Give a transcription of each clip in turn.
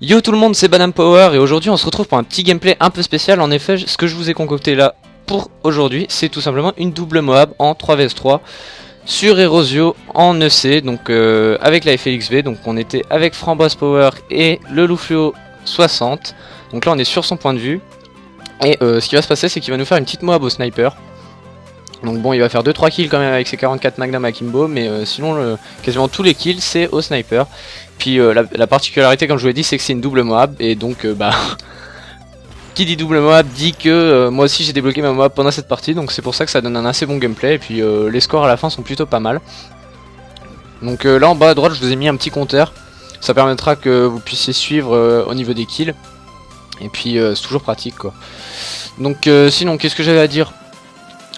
Yo tout le monde, c'est Banam Power et aujourd'hui on se retrouve pour un petit gameplay un peu spécial. En effet, ce que je vous ai concocté là pour aujourd'hui, c'est tout simplement une double Moab en 3vs3 sur Erosio en EC, donc avec la FLXB. Donc on était avec Framboise Power et le Loufluo 60. Donc là on est sur son point de vue. Et ce qui va se passer, c'est qu'il va nous faire une petite Moab au sniper. Donc bon, il va faire 2-3 kills quand même avec ses 44 Magnum Akimbo, mais sinon quasiment tous les kills c'est au sniper. Puis la particularité, comme je vous l'ai dit, c'est que c'est une double Moab, et donc bah qui dit double Moab dit que moi aussi j'ai débloqué ma Moab pendant cette partie, donc c'est pour ça que ça donne un assez bon gameplay, et puis les scores à la fin sont plutôt pas mal. Donc là en bas à droite je vous ai mis un petit compteur, ça permettra que vous puissiez suivre au niveau des kills, et puis c'est toujours pratique quoi. Donc sinon qu'est-ce que j'avais à dire?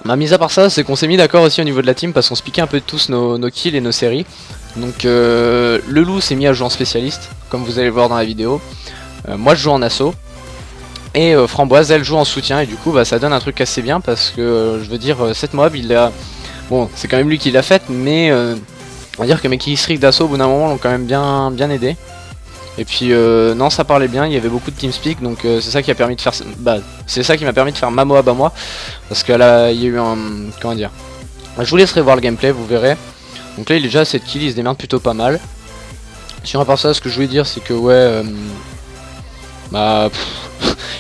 Bah, mis à part ça, c'est qu'on s'est mis d'accord aussi au niveau de la team parce qu'on se piquait un peu tous nos kills et nos séries. Donc le loup s'est mis à jouer en spécialiste, comme vous allez voir dans la vidéo. Moi je joue en assaut. Et Framboise elle joue en soutien, et du coup bah, ça donne un truc assez bien parce que je veux dire cette Moab il a... Bon c'est quand même lui qui l'a faite, mais on va dire que mes kills d'assaut au bout d'un moment l'ont quand même bien aidé. Et puis non, ça parlait bien, il y avait beaucoup de TeamSpeak, donc c'est ça qui a permis de faire, c'est ça qui m'a permis de faire ma Moab à moi, parce que là il y a eu un, comment dire, je vous laisserai voir le gameplay, vous verrez. Donc là il est déjà à 7 kills, il se démerde plutôt pas mal. Sinon à part ça, ce que je voulais dire c'est que ouais, je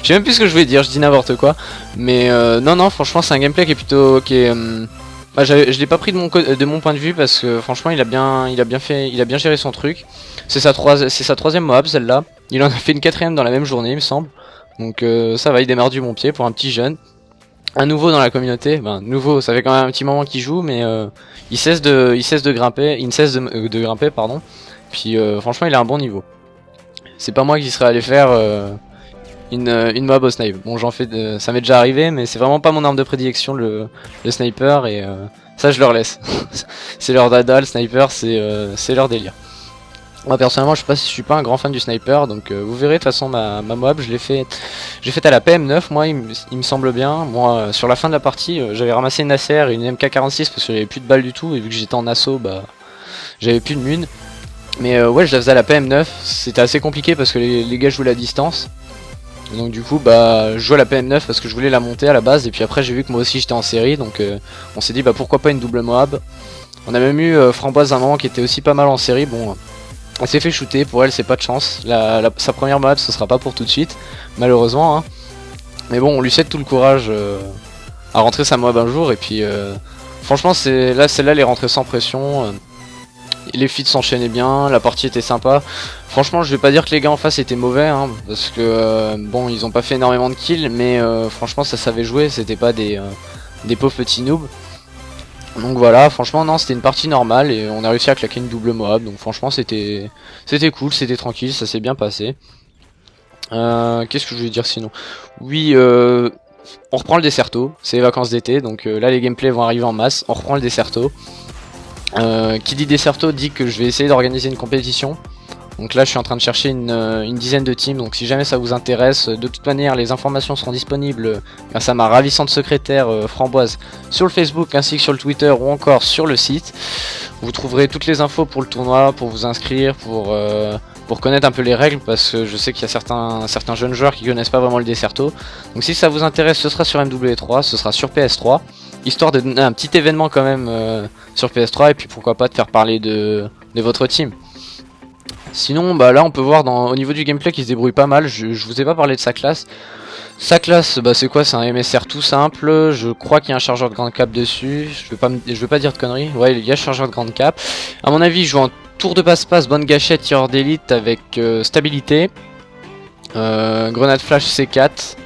sais même plus ce que je voulais dire, je dis n'importe quoi, mais non franchement c'est un gameplay qui est plutôt, je l'ai pas pris de mon point de vue parce que franchement il a bien géré son truc. C'est sa troisième Moab celle-là. Il en a fait une quatrième dans la même journée il me semble. Donc ça va, il démarre du bon pied pour un petit jeune. Un nouveau dans la communauté, nouveau, ça fait quand même un petit moment qu'il joue, mais il cesse de grimper, pardon. Puis franchement il a un bon niveau. C'est pas moi qui serais allé faire une Moab au snipe. Bon ça m'est déjà arrivé, mais c'est vraiment pas mon arme de prédilection le sniper, et ça je leur laisse. C'est leur dada, le sniper c'est leur délire. Moi personnellement je suis pas un grand fan du sniper, donc vous verrez. De toute façon ma Moab j'ai faite à la PM9, moi il me semble bien. Moi sur la fin de la partie j'avais ramassé une ACR et une MK46 parce que j'avais plus de balles du tout, et vu que j'étais en assaut bah j'avais plus de mun. Mais ouais, je la faisais à la PM9, c'était assez compliqué parce que les gars jouaient la distance. Donc du coup bah je jouais à la PM9 parce que je voulais la monter à la base, et puis après j'ai vu que moi aussi j'étais en série, donc on s'est dit bah pourquoi pas une double Moab. On a même eu Framboise à un moment qui était aussi pas mal en série. Bon, elle s'est fait shooter, pour elle c'est pas de chance, sa première Moab ce sera pas pour tout de suite malheureusement hein. Mais bon, on lui cède tout le courage à rentrer sa Moab un jour, et puis franchement celle-là elle est rentrée sans pression. Les feats s'enchaînaient bien, la partie était sympa. Franchement je vais pas dire que les gars en face étaient mauvais hein, parce que bon ils ont pas fait énormément de kills, mais franchement ça savait jouer, c'était pas des pauvres petits noobs. Donc voilà, franchement non, c'était une partie normale et on a réussi à claquer une double Moab, donc franchement c'était cool, c'était tranquille, ça s'est bien passé. Qu'est-ce que je voulais dire sinon? Oui, on reprend le Desserto, c'est les vacances d'été, donc là les gameplays vont arriver en masse, on reprend le Desserto. Qui dit Desserto dit que je vais essayer d'organiser une compétition. Donc là je suis en train de chercher une dizaine de teams, donc si jamais ça vous intéresse, de toute manière les informations seront disponibles grâce à ma ravissante secrétaire Framboise sur le Facebook ainsi que sur le Twitter ou encore sur le site. Vous trouverez toutes les infos pour le tournoi, pour vous inscrire, pour connaître un peu les règles, parce que je sais qu'il y a certains jeunes joueurs qui connaissent pas vraiment le Desserto. Donc si ça vous intéresse, ce sera sur MW3, ce sera sur PS3, histoire de donner un petit événement quand même sur PS3, et puis pourquoi pas de faire parler de votre team. Sinon bah là on peut voir au niveau du gameplay qu'il se débrouille pas mal. Je vous ai pas parlé de sa classe. Sa classe bah c'est quoi? C'est un MSR tout simple. Je crois qu'il y a un chargeur de grande cap dessus. Je veux pas dire de conneries. Ouais, il y a chargeur de grande cap. À mon avis il joue en tour de passe-passe, bonne gâchette, tireur d'élite avec stabilité, grenade flash C4.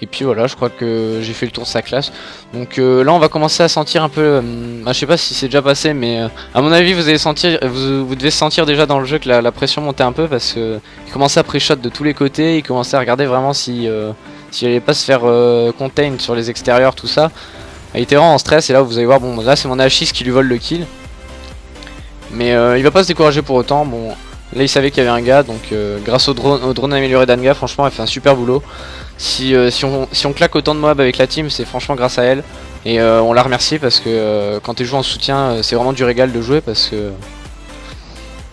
Et puis voilà, je crois que j'ai fait le tour de sa classe. Donc là on va commencer à sentir un peu, je sais pas si c'est déjà passé, mais à mon avis vous allez sentir, vous devez sentir déjà dans le jeu que la pression montait un peu, parce que il commençait à pré-shot de tous les côtés, il commençait à regarder vraiment si s'il allait pas se faire contain sur les extérieurs, tout ça. Il était vraiment en stress, et là vous allez voir, bon là c'est mon H6 qui lui vole le kill. Mais il va pas se décourager pour autant. Bon, là il savait qu'il y avait un gars, donc grâce au drone amélioré d'Anga, franchement elle fait un super boulot. Si on claque autant de mobs avec la team, c'est franchement grâce à elle. Et on la remercie, parce que quand tu joues en soutien, c'est vraiment du régal de jouer, parce que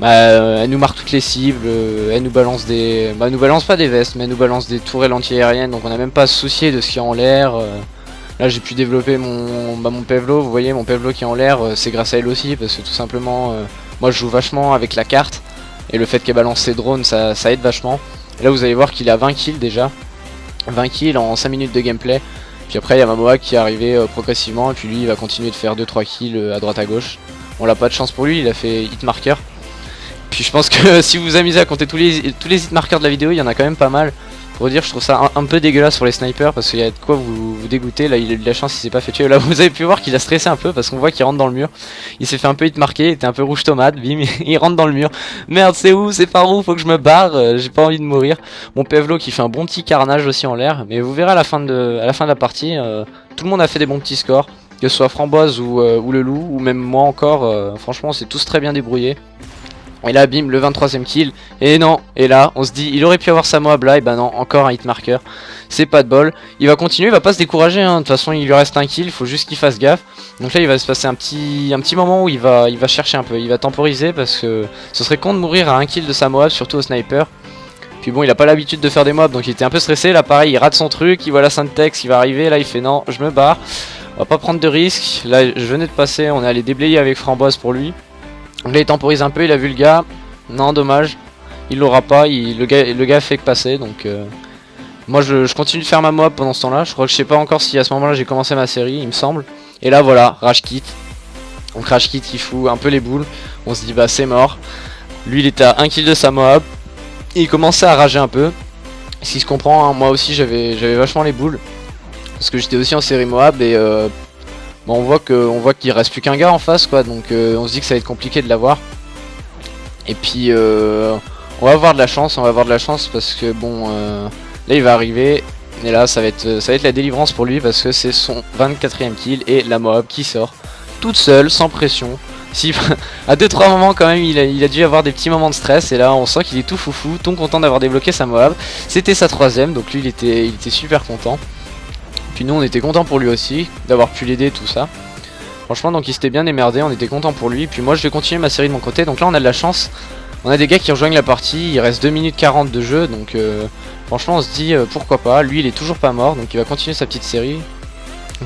elle nous marque toutes les cibles, elle nous balance des... elle nous balance pas des vestes, mais elle nous balance des tourelles anti-aériennes, donc on a même pas à se soucier de ce qu'il y a en l'air. Là j'ai pu développer mon Pevlo, vous voyez mon Pevlo qui est en l'air, c'est grâce à elle aussi, parce que tout simplement moi je joue vachement avec la carte, et le fait qu'elle balance ses drones ça aide vachement. Et là vous allez voir qu'il a 20 kills déjà, 20 kills en 5 minutes de gameplay, puis après il y a Mamoa qui est arrivé progressivement, et puis lui il va continuer de faire 2-3 kills à droite à gauche. On l'a pas de chance pour lui, il a fait hitmarker. Puis je pense que si vous vous amusez à compter tous les hitmarkers de la vidéo, il y en a quand même pas mal. Pour dire, je trouve ça un peu dégueulasse pour les snipers, parce qu'il y a de quoi vous dégoûter. Là il a eu de la chance, il s'est pas fait tuer. Là vous avez pu voir qu'il a stressé un peu, parce qu'on voit qu'il rentre dans le mur. Il s'est fait un peu hitmarker, il était un peu rouge tomate, bim, il rentre dans le mur. Merde, c'est où? C'est par où? Faut que je me barre, j'ai pas envie de mourir. Mon Pevlo qui fait un bon petit carnage aussi en l'air, mais vous verrez à la fin de la partie, tout le monde a fait des bons petits scores, que ce soit Framboise ou le loup, ou même moi encore, franchement on s'est tous très bien débrouillés. Et là bim, le 23ème kill, et non, et là on se dit il aurait pu avoir sa moab là, et bah non, encore un hitmarker, c'est pas de bol. Il va continuer, il va pas se décourager, hein. De toute façon il lui reste un kill, il faut juste qu'il fasse gaffe. Donc là il va se passer un petit moment où il va chercher un peu, il va temporiser, parce que ce serait con de mourir à un kill de sa moab, surtout au sniper. Puis bon, il a pas l'habitude de faire des mobs, donc il était un peu stressé. Là pareil, il rate son truc, il voit la syntaxe, il va arriver, là il fait non, je me barre, on va pas prendre de risques. Là je venais de passer, on est allé déblayer avec Framboise pour lui. Donc là il temporise un peu, il a vu le gars, non dommage, il l'aura pas, le gars fait que passer, donc moi je continue de faire ma mob pendant ce temps là. Je crois que je sais pas encore si à ce moment là j'ai commencé ma série, il me semble. Et là voilà, Rage Kit, donc Rage Kit il fout un peu les boules, on se dit bah c'est mort. Lui il était à 1 kill de sa mob, et il commençait à rager un peu, ce qui se comprend, hein. Moi aussi j'avais vachement les boules, parce que j'étais aussi en série moab, et bon, on voit qu'il reste plus qu'un gars en face, quoi, donc on se dit que ça va être compliqué de l'avoir. Et puis on va avoir de la chance, parce que bon là il va arriver, et là ça va être la délivrance pour lui, parce que c'est son 24ème kill, et la moab qui sort toute seule, sans pression. Si, à 2-3 moments quand même il a dû avoir des petits moments de stress, et là on sent qu'il est tout foufou, tout content d'avoir débloqué sa moab. C'était sa 3ème, donc lui il était super content. Puis nous on était content pour lui aussi, d'avoir pu l'aider, tout ça. Franchement donc il s'était bien émerdé, on était content pour lui. Puis moi je vais continuer ma série de mon côté, donc là on a de la chance. On a des gars qui rejoignent la partie, il reste 2 minutes 40 de jeu, donc franchement on se dit pourquoi pas. Lui il est toujours pas mort, donc il va continuer sa petite série.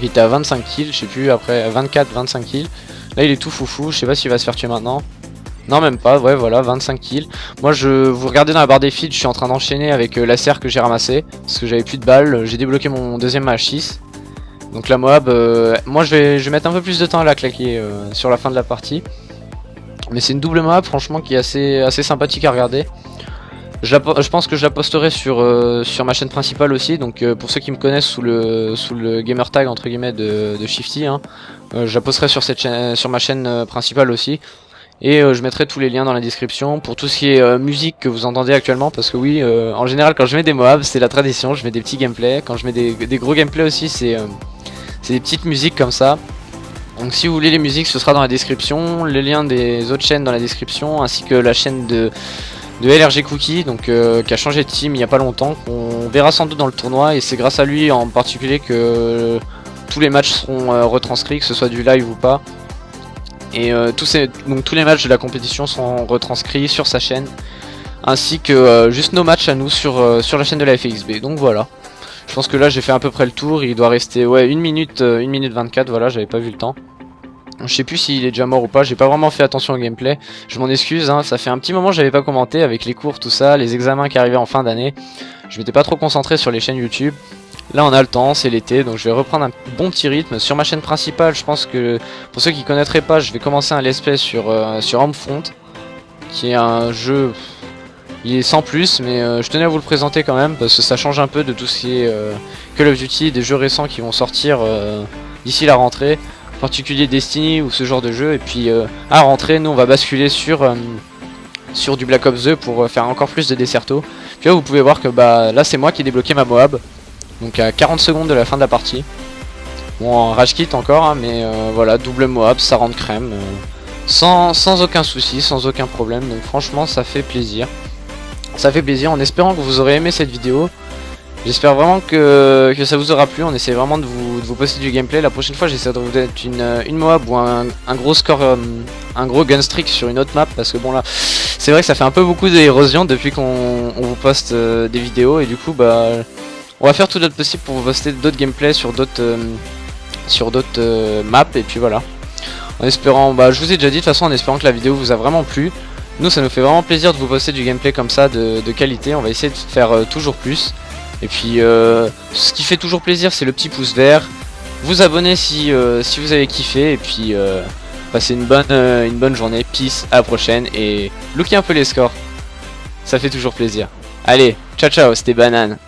Il était à 25 kills, je sais plus, après 24-25 kills. Là il est tout foufou, je sais pas s'il va se faire tuer maintenant. Non même pas, ouais voilà, 25 kills. Moi vous regardez dans la barre des feeds, je suis en train d'enchaîner avec la serre que j'ai ramassée, parce que j'avais plus de balles, j'ai débloqué mon deuxième H6. Donc la moab, moi je vais mettre un peu plus de temps à la claquer sur la fin de la partie. Mais c'est une double moab franchement qui est assez sympathique à regarder. Je pense que je la posterai sur ma chaîne principale aussi, donc pour ceux qui me connaissent sous le gamer tag entre guillemets de Shifty, hein, je la posterai sur ma chaîne principale aussi. Et je mettrai tous les liens dans la description pour tout ce qui est musique que vous entendez actuellement, parce que oui, en général quand je mets des moabs c'est la tradition, je mets des petits gameplays. Quand je mets des gros gameplays aussi c'est des petites musiques comme ça. Donc si vous voulez les musiques ce sera dans la description, les liens des autres chaînes dans la description, ainsi que la chaîne de LRG Cookie, donc qui a changé de team il n'y a pas longtemps. On verra sans doute dans le tournoi, et c'est grâce à lui en particulier que tous les matchs seront retranscrits, que ce soit du live ou pas. Et tous les matchs de la compétition sont retranscrits sur sa chaîne, ainsi que juste nos matchs à nous sur la chaîne de la FXB. Donc voilà, je pense que là j'ai fait à peu près le tour. Il doit rester 1 minute 24, voilà, j'avais pas vu le temps. Je sais plus s'il est déjà mort ou pas, j'ai pas vraiment fait attention au gameplay, je m'en excuse, hein. Ça fait un petit moment que j'avais pas commenté avec les cours, tout ça, les examens qui arrivaient en fin d'année. Je m'étais pas trop concentré sur les chaînes YouTube. Là on a le temps, c'est l'été, donc je vais reprendre un bon petit rythme. Sur ma chaîne principale, je pense que pour ceux qui connaîtraient pas, je vais commencer un let's play sur Homefront, qui est un jeu Il est sans plus, mais je tenais à vous le présenter quand même parce que ça change un peu de tout ce qui est Call of Duty, des jeux récents qui vont sortir d'ici la rentrée, en particulier Destiny ou ce genre de jeu. Et puis à rentrer, nous on va basculer sur du Black Ops 2 pour faire encore plus de Desserto. Puis là vous pouvez voir que bah là c'est moi qui ai débloqué ma Moab, donc à 40 secondes de la fin de la partie. Bon, en rage kit encore, hein, mais voilà, double Moab, ça rentre crème, sans aucun souci, sans aucun problème. Donc franchement ça fait plaisir. Ça fait plaisir en espérant que vous aurez aimé cette vidéo. J'espère vraiment que ça vous aura plu. On essaie vraiment de vous poster du gameplay. La prochaine fois j'essaie de vous mettre une Moab ou un gros score, un gros gun streak sur une autre map. Parce que bon là c'est vrai que ça fait un peu beaucoup d'érosion depuis qu'on vous poste des vidéos. Et du coup bah on va faire tout notre possible pour vous poster d'autres gameplays sur d'autres maps. Et puis voilà. En espérant, bah je vous ai déjà dit de toute façon, en espérant que la vidéo vous a vraiment plu. Nous ça nous fait vraiment plaisir de vous poster du gameplay comme ça de qualité. On va essayer de faire toujours plus. Et puis ce qui fait toujours plaisir c'est le petit pouce vert. Vous abonner si vous avez kiffé. Et puis passez une bonne journée. Peace, à la prochaine. Et lookez un peu les scores. Ça fait toujours plaisir. Allez, ciao ciao, c'était Banane.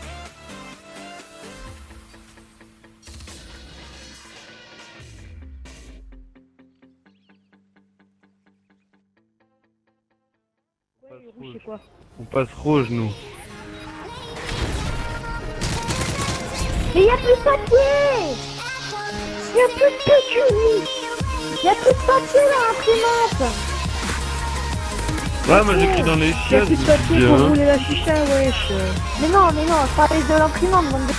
On passe rouge nous. Mais y'a plus de papier! Y'a plus de papier! Y'a plus de papier dans l'imprimante! Ouais, moi j'écris dans les Y'a chaises. plus de papier pour rouler la chicha, wesh! Mais non, je parlais de l'imprimante, bande de...